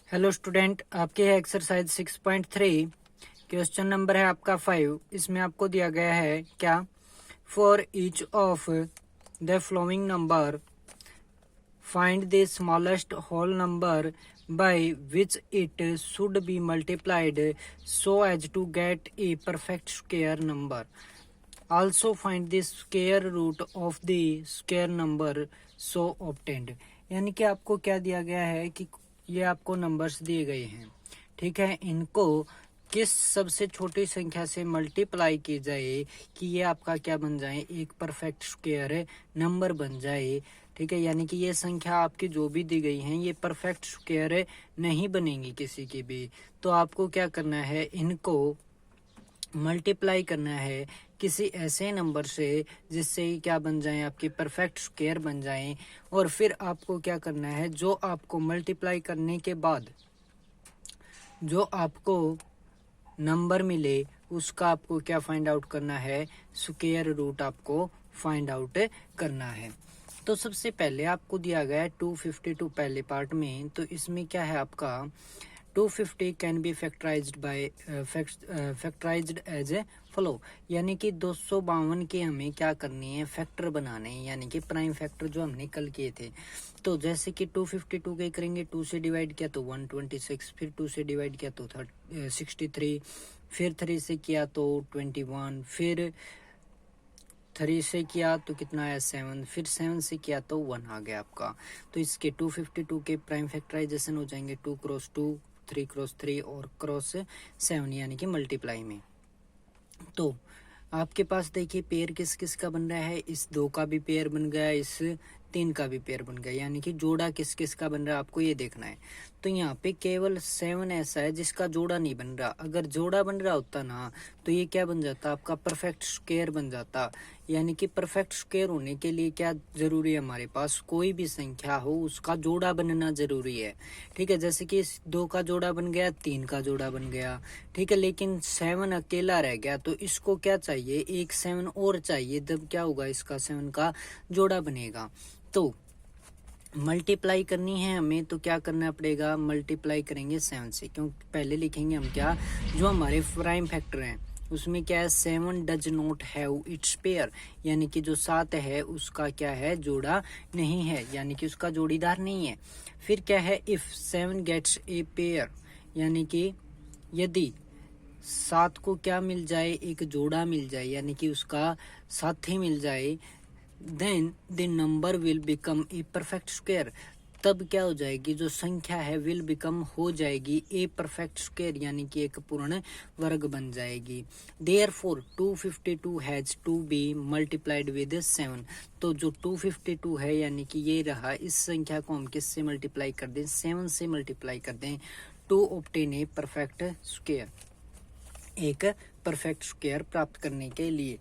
Hello student, आपके है exercise 6.3। Question number है आपका 5। इसमें आपको दिया गया है क्या, for each of the following number find the smallest whole number by which it should be multiplied so as to get a perfect square number. Also find the square root of the square number so obtained. यानी कि आपको क्या दिया गया है कि ये आपको नंबर्स दिए गए हैं, ठीक है। इनको किस सबसे छोटी संख्या से मल्टीप्लाई की जाए कि ये आपका क्या बन जाए, एक परफेक्ट स्क्वायर नंबर बन जाए, ठीक है। यानी कि ये संख्या आपकी जो भी दी गई हैं ये परफेक्ट स्क्वायर नहीं बनेंगी किसी की भी। तो आपको क्या करना है, इनको मल्टीप्लाई करना है किसी ऐसे नंबर से जिससे ही क्या बन जाए, आपके परफेक्ट स्क्वायर बन जाएं। और फिर आपको क्या करना है, जो आपको मल्टीप्लाई करने के बाद जो आपको नंबर मिले उसका आपको क्या फाइंड आउट करना है, स्क्वायर रूट आपको फाइंड आउट करना है। तो सबसे पहले आपको दिया गया है 252 पहले पार्ट में। तो इसमें क्या है आपका 250 can be factorised by factorised as a follow. यानी कि 252 के हमें क्या करनी है, फैक्टर बनाने हैं, यानी कि प्राइम फैक्टर जो हमने कल किए थे। तो जैसे कि 252 के करेंगे, 2 से डिवाइड किया तो 126, फिर 2 से डिवाइड किया तो 63, फिर 3 से किया तो 21, फिर 3 से किया तो कितना है 7, फिर 7 से किया तो 1 आ गया आपका। तो इसके 252 के प्राइम फैक्टराइजेशन हो जाएंगे 2 क्रॉस 2, 3 क्रॉस 3 और क्रॉस 7, यानी कि मल्टीप्लाई में। तो आपके पास देखिए पेयर किस किस का बन रहा है, इस 2 का भी पेयर बन गया, इस 3 का भी पेयर बन गया, यानी कि जोड़ा किस किस का बन रहा है आपको ये देखना है। तो यहाँ पे केवल 7 ऐसा है जिसका जोड़ा नहीं बन रहा। अगर जोड़ा बन रहा होता ना तो ये क्या बन जाता, आपका परफेक्ट स्क्वायर बन जाता। यानी कि परफेक्ट स्क्वायर होने के लिए क्या जरूरी है, हमारे पास कोई भी संख्या हो उसका जोड़ा बनना जरूरी है, ठीक है। जैसे कि 2 का जोड़ा बन गया, 3 का जोड़ा बन गया, ठीक है। लेकिन 7 अकेला रह गया तो इसको क्या चाहिए, एक 7 और चाहिए, तब क्या होगा, इसका 7 का जोड़ा बनेगा। तो मल्टीप्लाई करनी है हमें तो क्या करना पड़ेगा, मल्टीप्लाई करेंगे 7 से, क्योंकि पहले लिखेंगे हम क्या, जो हमारे प्राइम फैक्टर हैं उसमें क्या है, 7 does not have its pair. यानी कि जो 7 है उसका क्या है, जोड़ा नहीं है, यानी कि उसका जोड़ीदार नहीं है। फिर क्या है, इफ 7 गेट्स ए पेयर, यानी कि यदि 7 को क्या मिल जाए, एक जोड़ा मिल जाए, यानी कि उसका साथी मिल जाए, then the number will become a perfect square. तब क्या हो जाएगी, जो संख्या है विल बिकम हो जाएगी ए परफेक्ट स्क्वायर, यानी कि एक पूर्ण वर्ग बन जाएगी। Therefore 252 has to be multiplied with 7। तो जो 252 है यानी कि ये रहा, इस संख्या को हम किससे मल्टीप्लाई कर दें, 7 से मल्टीप्लाई कर दें, to obtain a perfect square, एक परफेक्ट स्क्वायर प्राप्त करने के लिए।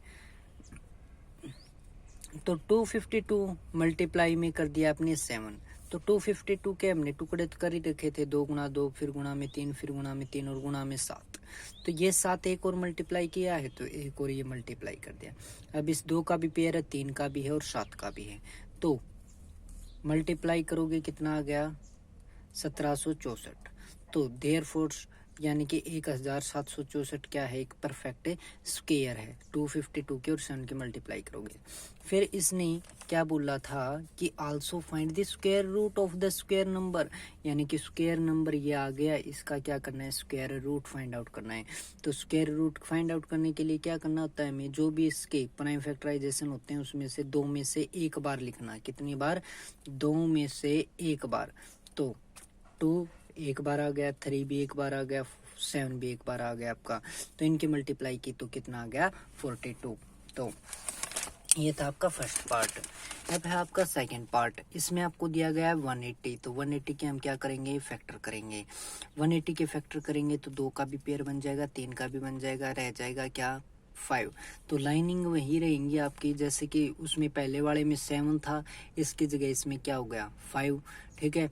तो 252 मल्टीप्लाई में कर दिया आपने 7। तो 252 के हमने टुकड़े कर ही रखे थे, 2 गुणा 2, फिर गुणा में 3, फिर गुणा में 3 और गुणा में 7। तो ये 7 एक और मल्टीप्लाई किया है तो एक और ये मल्टीप्लाई कर दिया। अब इस 2 का भी पेयर है, 3 का भी है और 7 का भी है। तो मल्टीप्लाई करोगे कितना आ गया, 1764। तो देयरफॉर यानी कि 1764 क्या है, एक परफेक्ट स्क्वायर है। 252 के और 7 के मल्टीप्लाई करोगे। फिर इसने क्या बोला था कि also find the square root of the square number, यानी कि स्क्वायर नंबर ये आ गया, इसका क्या करना है, स्क्वायर रूट फाइंड आउट करना है। तो स्क्वायर रूट फाइंड आउट करने के लिए क्या करना होता है हमें, जो भी इसके प्राइम फैक्टराइजेशन होते हैं उसमें से 2 में से एक बार लिखना। कितनी बार, 2 में से एक बार। तो 2 एक बार आ गया, 3 भी एक बार आ गया, 7 भी एक बार आ गया आपका। तो इनकी मल्टीप्लाई की तो कितना आ गया, 42। तो ये था आपका फर्स्ट पार्ट। अब है आपका सेकंड पार्ट। इसमें आपको दिया गया है 180। तो 180 के हम क्या करेंगे, फैक्टर करेंगे। 180 के फैक्टर करेंगे तो 2 का भी पेयर बन जाएगा, 3 का भी बन जाएगा, रह जाएगा क्या, 5। तो लाइनिंग वही रहेंगी आपकी, जैसे कि उसमें पहले वाले में 7 था, इसकी जगह इसमें क्या हो गया 5, ठीक है।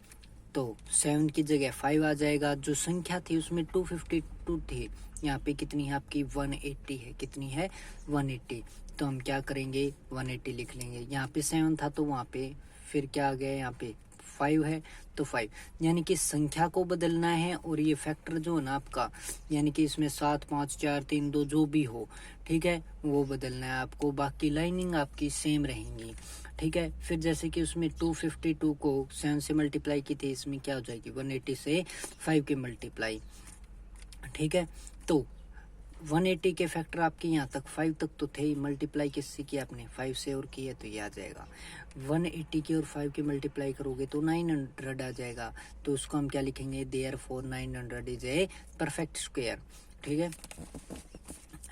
तो 7 की जगह 5 आ जाएगा। जो संख्या थी उसमें 252 थी, यहाँ पे कितनी है आपकी 180 है, कितनी है 180। तो हम क्या करेंगे 180 लिख लेंगे। यहाँ पे 7 था तो वहाँ पे फिर क्या आ गया, यहाँ पे 5 है तो 5, यानी कि संख्या को बदलना है और ये फैक्टर जो है ना आपका, यानी कि इसमें 7 5 4 3 2 जो भी हो, ठीक है, वो बदलना है आपको। बाकी लाइनिंग आपकी सेम रहेंगी, ठीक है। फिर जैसे कि उसमें 252 को 7 से मल्टीप्लाई की थी, इसमें क्या हो जाएगी 180 से 5 के मल्टीप्लाई, ठीक है। तो 180 के फैक्टर आपके यहाँ तक 5 तक तो थे ही, मल्टीप्लाई किससे किया आपने 5 से और किया तो ये आ जाएगा 180 के और 5 के मल्टीप्लाई करोगे तो 900 आ जाएगा। तो उसको हम क्या लिखेंगे, therefore 900 is a perfect square, ठीक है।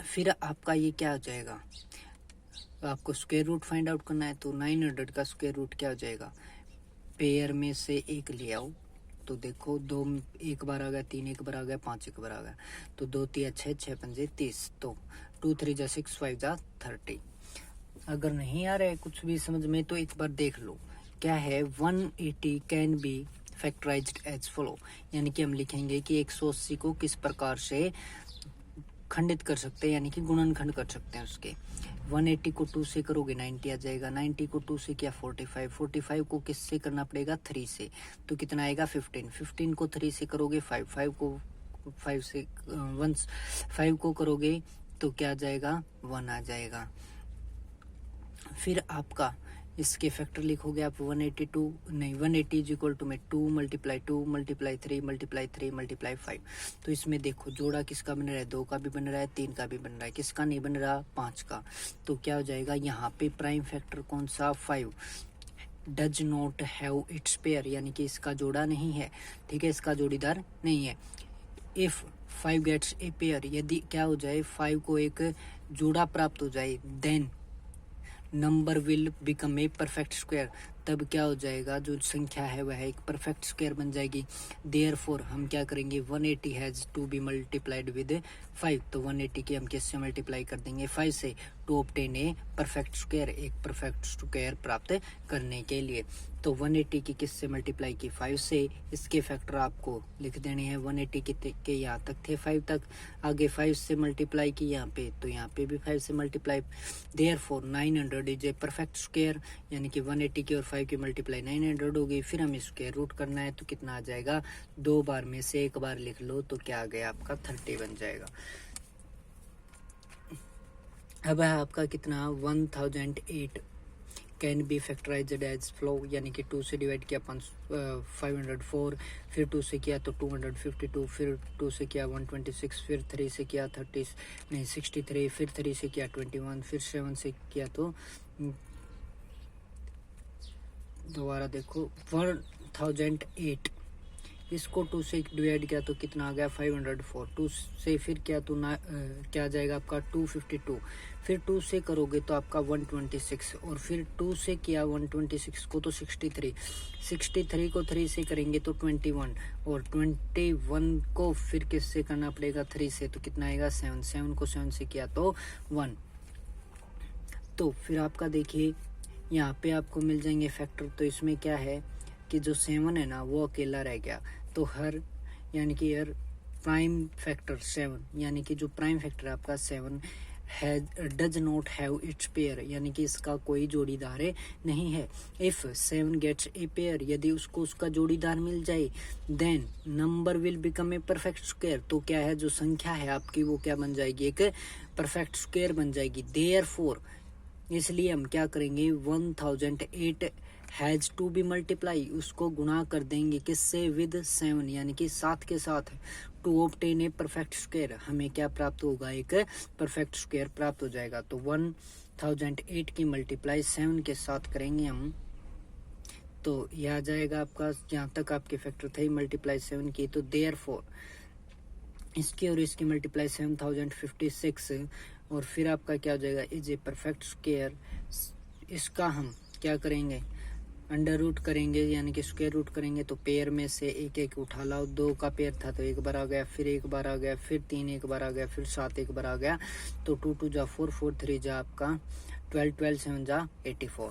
फिर आपका ये क्या हो जाएगा, आपको स्क्वायर रूट फाइंड आउट करना है, तो 900 का स्क्वायर रूट क्या हो जाएगा, पेयर में से एक ले आओ, तो देखो 2 एक बार आ गया, 3 एक बार आ गया, 5 एक बार आ गया, तो 2 3 6 6 5 30, तो 2 3 जा 6 5 जा 30। अगर नहीं आ रहा है कुछ भी समझ में तो एक बार देख लो क्या है, 180 can be factorised as follow, यानी कि हम लिखेंगे कि 180 को किस प्रकार से खंडित कर सकते हैं, यानी कि गुणनखंड कर सकते हैं उसके। 180 को 2 से करोगे 90 आ जाएगा, 90 को 2 से किया 45, 45 को किस से करना पड़ेगा 3 से, तो कितना आएगा 15, 15 को 3 से करोगे 5, 5 को 5 से 5 को करोगे तो क्या आ जाएगा 1 आ जाएगा। फिर आपका इसके फैक्टर लिखोगे आप 182 नहीं 180 इज इक्वल टू में 2 मल्टीप्लाई 3 मल्टीप्लाई 5। तो इसमें देखो जोड़ा किसका बन रहा है, 2 का भी बन रहा है, 3 का भी बन रहा है, किसका नहीं बन रहा 5 का। तो क्या हो जाएगा यहाँ पे प्राइम फैक्टर कौन सा 5 does not have its pair, यानी कि इसका जोड़ा नहीं है, ठीक है, इसका जोड़ीदार नहीं है। इफ 5 गेट्स ए पेयर, यदि क्या हो जाए 5 को एक जोड़ा प्राप्त हो जाए, then number will become a perfect square, तब क्या हो जाएगा जो संख्या है वह एक परफेक्ट स्क्वायर बन जाएगी। देयरफॉर हम क्या करेंगे 180 has to be multiplied with 5, तो 180 की हम किससे मल्टीप्लाई कर देंगे 5 से, to obtain a perfect square, एक परफेक्ट स्क्वायर प्राप्त करने के लिए। तो 180 की किससे मल्टीप्लाई की 5 से, इसके फैक्टर आपको लिख देने हैं, 180 के यहाँ तक थे 5 तक, आगे 5 से मल्टीप्लाई की यहाँ पे, तो यहाँ पे भी 5 से multiply. Therefore 900 is a perfect square, यानी कि 180 की और 5 की मल्टीप्लाई 900 होगी। फिर हमें स्क्वायर रूट करना है, तो कितना आ जाएगा, 2 बार में से एक बार लिख लो तो क्या आ गया आपका 30 बन जाएगा। अब है आपका कितना 1008 can be factorised as follow, यानी कि 2 से डिवाइड किया 504, फिर 2 से किया तो 252, फिर 2 से किया 126, फिर 3 से किया 63, फिर 3 से किया 21, फिर 7 से किया तो दोबारा देखो 1008, इसको 2 से डिवाइड किया तो कितना आ गया 504, 2 से फिर किया तो क्या आ जाएगा आपका 252, फिर 2 से करोगे तो आपका 126, और फिर 2 से किया 126 को तो 63 को 3 से करेंगे तो 21, और 21 को फिर किससे करना पड़ेगा 3 से, तो कितना आएगा 7 को 7 से किया तो 1। तो फिर आपका देखिए यहाँ पे आपको मिल जाएंगे फैक्टर, तो इसमें क्या है कि जो 7 है ना वो अकेला रह गया, तो हर यानी कि हर प्राइम फैक्टर 7, यानी कि जो प्राइम फैक्टर है आपका 7 does not have its pair, यानी कि इसका कोई जोड़ीदार नहीं है। इफ 7 गेट्स ए पेयर, यदि उसको उसका जोड़ीदार मिल जाए, then number will become a perfect square, तो क्या है जो संख्या है आपकी वो क्या बन जाएगी, एक परफेक्ट स्क्वायर बन जाएगी। देयरफॉर इसलिए हम क्या करेंगे 1008 हैज टू बी मल्टीप्लाई, उसको गुणा कर देंगे किससे विद 7, यानी कि 7 के साथ, to obtain a perfect square, हमें क्या प्राप्त होगा एक परफेक्ट स्क्वायर प्राप्त हो जाएगा। तो 1008 की मल्टीप्लाई 7 के साथ करेंगे हम, तो यह आ जाएगा आपका, यहाँ तक आपके फैक्टर थे मल्टीप्लाई 7 की, तो देयरफॉर इसकी और इसकी मल्टीप्लाई 7056, और फिर आपका क्या हो जाएगा इज ए परफेक्ट स्क्वायर। इसका हम क्या करेंगे अंडर रूट करेंगे, यानी कि स्क्वायर रूट करेंगे, तो पेयर में से एक एक उठा लाओ, 2 का पेयर था तो एक बार आ गया, फिर एक बार आ गया, फिर 3 एक बार आ गया, फिर 7 एक बार आ गया, तो 2 2 जा 4, 4 3 जा आपका 12, 12 7 जा 84।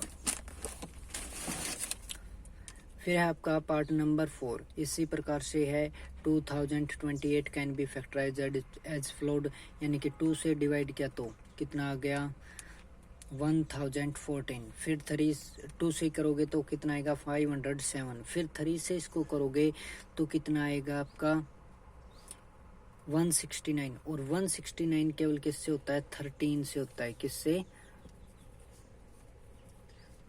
फिर है आपका पार्ट नंबर 4, इसी प्रकार से है 2028 can be factorised as followed, यानी कि 2 से डिवाइड किया तो कितना आ गया 1014, फिर 2 से करोगे तो कितना आएगा 507, फिर 3 से इसको करोगे तो कितना आएगा आपका 169, और 169 केवल किससे होता है 13 से होता है, किससे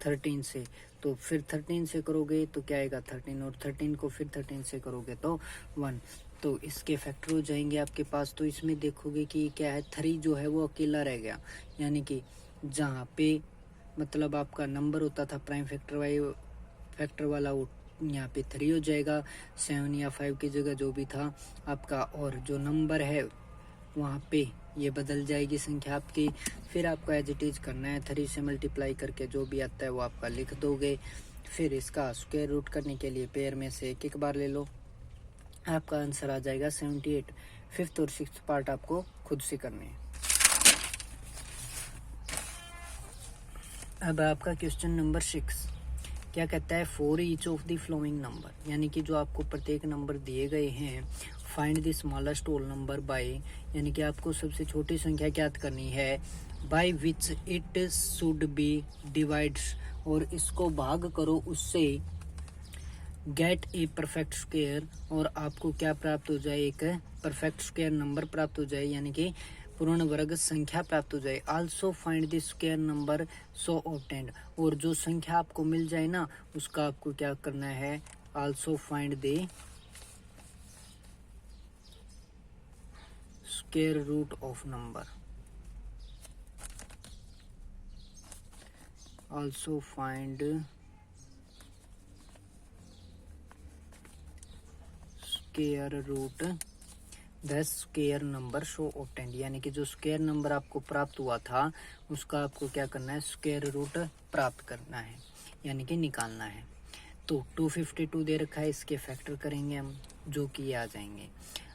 13 से। तो फिर 13 से करोगे तो क्या आएगा 13, और 13 को फिर 13 से करोगे तो 1, तो इसके फैक्टर हो जाएंगे आपके पास। तो इसमें देखोगे कि क्या है 3 जो है वो अकेला रह गया, यानी कि जहाँ पे मतलब आपका नंबर होता था प्राइम फैक्टर वाला वो यहाँ पे 3 हो जाएगा, 7 या 5 की जगह जो भी था आपका, और जो नंबर है वहाँ पे ये बदल जाएगी संख्या आपकी। फिर आपको एज इट इज करना है, 3 से मल्टीप्लाई करके जो भी आता है वो आपका लिख दोगे। फिर इसका स्क्वायर रूट करने के लिए पेयर में से एक बार ले लो, आपका आंसर आ जाएगा 78। 5th और 6th पार्ट आपको खुद से करने हैं। अब आपका क्वेश्चन नंबर 6 क्या कहता है, for each of the following number, यानी कि जो आपको प्रत्येक नंबर दिए गए हैं, find the smallest whole number by, यानी कि आपको सबसे छोटी संख्या ज्ञात करनी है, by which it should be divides, और इसको भाग करो उससे, गेट ए परफेक्ट स्क्वायर, और आपको क्या प्राप्त हो जाए, एक परफेक्ट स्क्वायर नंबर प्राप्त हो जाए, यानी कि पूर्ण वर्ग संख्या प्राप्त हो जाए। Also find the square number so obtained, और जो संख्या आपको मिल जाए ना उसका आपको क्या करना है, also find the square root of number, also find square root the square number so obtained, यानी कि जो स्क्वायर नंबर आपको प्राप्त हुआ था उसका आपको क्या करना है, स्क्वायर रूट प्राप्त करना है, यानी कि निकालना है। तो 252 दे रखा है, इसके फैक्टर करेंगे हम जो कि आ जाएंगे।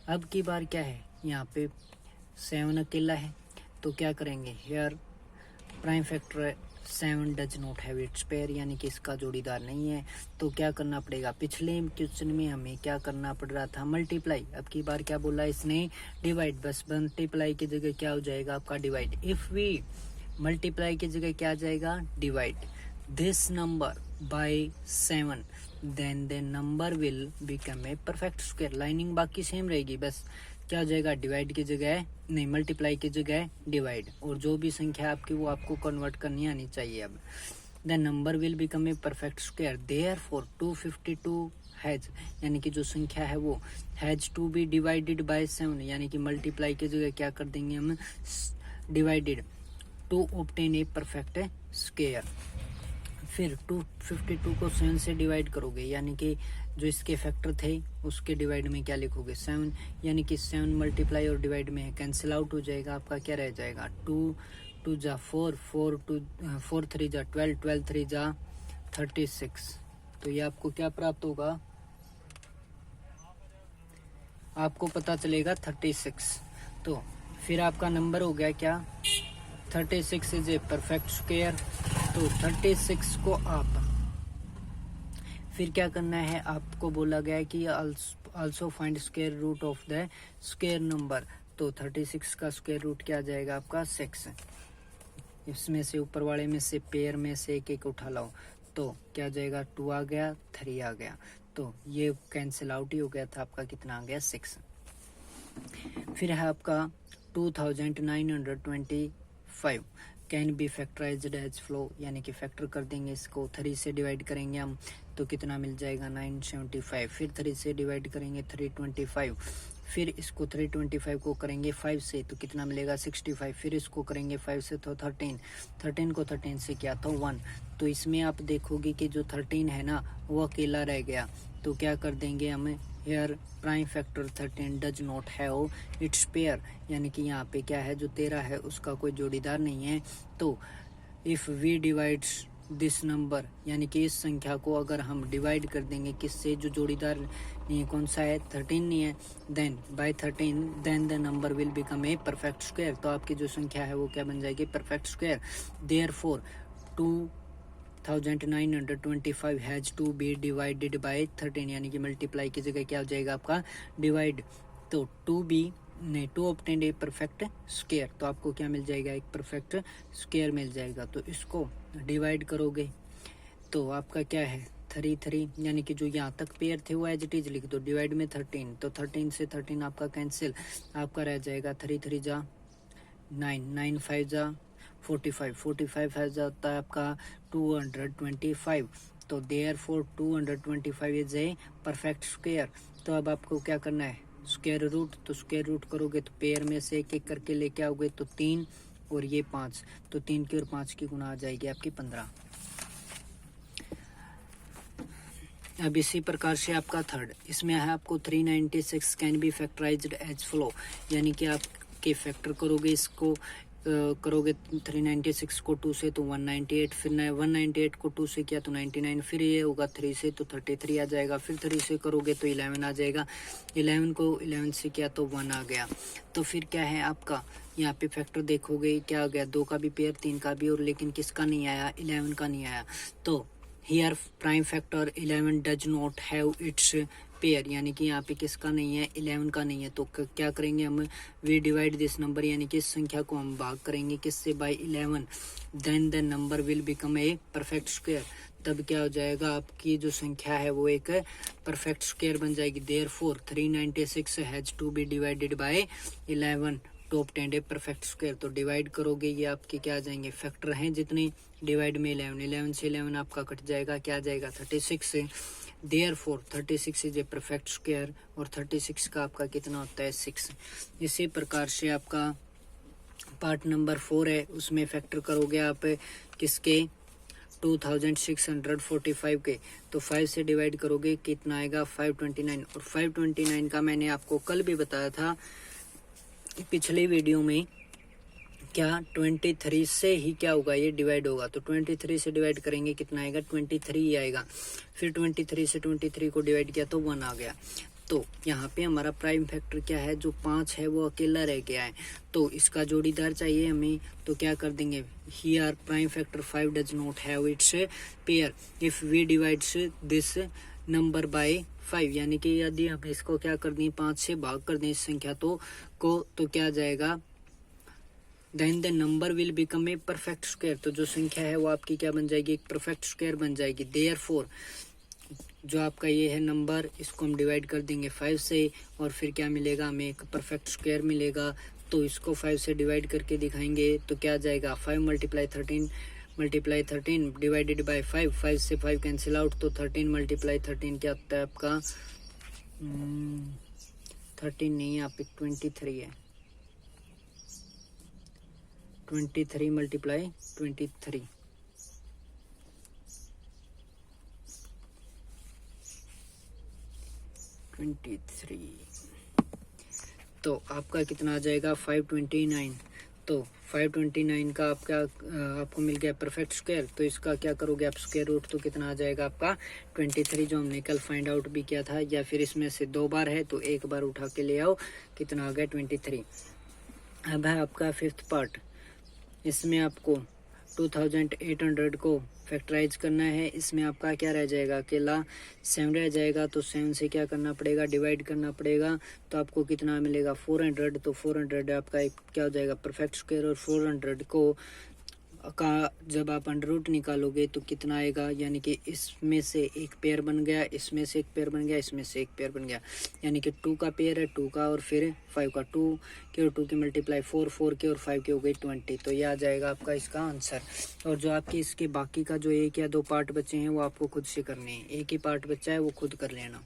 अब की बार क्या है, यहाँ पे 7 अकेला है, तो क्या करेंगे, here prime factor 7 does not have its pair, यानी कि इसका जोड़ीदार नहीं है। तो क्या करना पड़ेगा, पिछले क्वेश्चन में हमें क्या करना पड़ रहा था, मल्टीप्लाई। अब की बार क्या बोला इसने, डिवाइड, बस मल्टीप्लाई की जगह क्या हो जाएगा आपका डिवाइड। इफ वी मल्टीप्लाई की जगह क्या आ जाएगा, divide this number by 7 then the number will become a perfect square. Lining बाकी सेम रहेगी, बस क्या हो जाएगा, डिवाइड की जगह नहीं, मल्टीप्लाई की जगह डिवाइड, और जो भी संख्या आपकी वो आपको कन्वर्ट करनी आनी चाहिए। अब the number will become a perfect square, therefore 252 has, यानी कि जो संख्या है वो has to be divided by 7, यानी कि मल्टीप्लाई की जगह क्या कर देंगे हम, divided, to obtain a perfect square. फिर 252 को 7 से डिवाइड करोगे, यानी कि जो इसके फैक्टर थे उसके डिवाइड में क्या लिखोगे 7, यानी कि 7 मल्टीप्लाई और डिवाइड में है, कैंसिल आउट हो जाएगा, आपका क्या रह जाएगा 2 2 जा 4 4 3 जा 12 12 3 जा 36। तो ये आपको क्या प्राप्त होगा, आपको पता चलेगा 36। तो फिर आपका नंबर हो गया क्या, 36 इज ए परफेक्ट स्क्वायर। तो 36 को आप फिर क्या करना है, आपको बोला गया है कि also find square root of the square number. तो 36 का स्क्वायर रूट क्या आ जाएगा आपका 6। इसमें से ऊपर वाले में से पेयर में से एक एक उठा लाओ, तो क्या आ जाएगा 2 आ गया, 3 आ गया, तो ये कैंसिल आउट ही हो गया था, आपका कितना आ गया 6। फिर है आपका 2925 can be factorised as follow, यानी कि फैक्टर कर देंगे इसको, 3 से डिवाइड करेंगे हम तो कितना मिल जाएगा 975। फिर 3 से डिवाइड करेंगे 325, फिर इसको 325 को करेंगे 5 से तो कितना मिलेगा 65। फिर इसको करेंगे 5 से तो 13 को 13 से क्या तो 1। तो इसमें आप देखोगे कि जो 13 है ना वो अकेला रह गया, तो क्या कर देंगे हम, here prime factor 13 does not have its pair, यानी कि यहाँ पे क्या है जो 13 है उसका कोई जोड़ीदार नहीं है। तो if we divides this number, यानी कि इस संख्या को अगर हम डिवाइड कर देंगे किससे, जो जोड़ीदार नहीं है, कौन सा है 13 नहीं है, then by 13 then the number will become a perfect square. तो आपकी जो संख्या है वो क्या बन जाएगी, perfect square. Therefore 2925 has to be divided by 13, यानी कि मल्टीप्लाई की जगह क्या हो जाएगा आपका डिवाइड। तो 2 बी नहीं, to obtain a perfect square, तो आपको क्या मिल जाएगा, एक परफेक्ट स्क्वायर मिल जाएगा। तो इसको डिवाइड करोगे तो आपका क्या है 3 यानी कि जो यहाँ तक पेयर थे वो एज इट इज लिख दो, डिवाइड में 13, तो 13 से 13 आपका कैंसिल, आपका रह जाएगा 3 जा 9, 9 5 जा 45, 45 है जाता है आपका 225, तो therefore 225 is a perfect square. तो अब आपको क्या करना है, स्क्वायर रूट, तो स्क्वायर रूट करोगे तो पेयर में से एक एक करके लेके आओगे, तो 3 और ये 5, तो 3 की और 5 की गुना आ जाएगी आपकी 15। अब इसी प्रकार से आपका थर्ड, इसमें है आपको 396 can be factorised as follow, यानी कि आप के फैक्टर करोगे इसको करोगे 396 को 2 से तो 198, फिर 198 को 2 से किया तो 99, फिर ये होगा 3 से तो 33 आ जाएगा, फिर 3 से करोगे तो 11 आ जाएगा, 11 को 11 से किया तो 1 आ गया। तो फिर क्या है आपका यहाँ पे फैक्टर देखोगे क्या आ गया, 2 का भी पेयर, 3 का भी, और लेकिन किसका नहीं आया, 11 का नहीं आया। तो here prime factor 11 does not have its pair, यानी कि यहाँ पे किसका नहीं है, 11 का नहीं है। तो क्या करेंगे हम, वी डिवाइड दिस नंबर, यानी कि इस संख्या को हम भाग करेंगे किससे, by 11, then the number will become a perfect square, तब क्या हो जाएगा, आपकी जो संख्या है वो एक परफेक्ट स्क्वायर बन जाएगी। Therefore 396 has to be divided by 11 to obtain a perfect square. तो डिवाइड करोगे ये आपके क्या आ जाएंगे, फैक्टर हैं जितने, डिवाइड में 11, 11 से 11 आपका कट जाएगा, क्या आ जाएगा 36 से। Therefore 36 is a perfect square, और 36 का आपका कितना होता है 6। इसी प्रकार से आपका पार्ट नंबर 4 है, उसमें फैक्टर करोगे आप किसके, 2645 के, तो 5 से डिवाइड करोगे कितना आएगा 529, और 529 का मैंने आपको कल भी बताया था पिछले वीडियो में, क्या 23 से ही क्या होगा, ये डिवाइड होगा, तो 23 से डिवाइड करेंगे कितना आएगा 23 ही आएगा, फिर 23 से 23 को डिवाइड किया तो 1 आ गया। तो यहाँ पे हमारा प्राइम फैक्टर क्या है, जो 5 है वो अकेला रह गया है, तो इसका जोड़ीदार चाहिए हमें, तो क्या कर देंगे, here prime factor 5 does not have its pair if we divides this number by 5, यानी कि यदि हम इसको क्या कर दें 5 से भाग कर दें इस संख्या तो क्या आ जाएगा, then the number will become a perfect square, तो जो संख्या है वो आपकी क्या बन जाएगी, एक परफेक्ट स्क्वायर बन जाएगी। देयरफॉर जो आपका ये है नंबर, इसको हम डिवाइड कर देंगे 5 से, और फिर क्या मिलेगा हमें, एक परफेक्ट स्क्वायर मिलेगा। तो इसको 5 से डिवाइड करके दिखाएंगे तो क्या आ जाएगा, 5 मल्टीप्लाई 13 डिवाइडेड बाय 5, 5 से 5 कैंसिल आउट, तो 13 मल्टीप्लाई 13 क्या होता है आपका 13 नहीं, यहाँ पे 23 है, 23 मल्टीप्लाई 23, तो आपका कितना आ जाएगा 529। तो 529 का आपको मिल गया परफेक्ट स्क्वायर, तो इसका क्या करोगे आप, स्क्वायर रूट, तो कितना आ जाएगा आपका 23, जो हमने कल फाइंड आउट भी किया था, या फिर इसमें से 2 बार है तो एक बार उठा के ले आओ, कितना आ गया 23। अब है आपका 5th पार्ट, इसमें आपको 2800 को फैक्टराइज करना है, इसमें आपका क्या रह जाएगा, अकेला 7 रह जाएगा, तो 7 से क्या करना पड़ेगा, डिवाइड करना पड़ेगा, तो आपको कितना मिलेगा 400, तो 400 आपका एक क्या हो जाएगा परफेक्ट स्क्वायर, और 400 को का जब आप अंडर रूट निकालोगे तो कितना आएगा, यानी कि इसमें से एक पेयर बन गया, इसमें से एक पेयर बन गया, इसमें से एक पेयर बन गया, यानी कि 2 का पेयर है 2 का, और फिर 5 का, 2 के और 2 की मल्टीप्लाई 4, 4 के और 5 की हो गई 20, तो ये आ जाएगा आपका इसका आंसर। और जो आपके इसके बाकी का जो 1 या 2 पार्ट बचे हैं वो आपको खुद से करने हैं, एक ही पार्ट बचा है वो खुद कर लेना।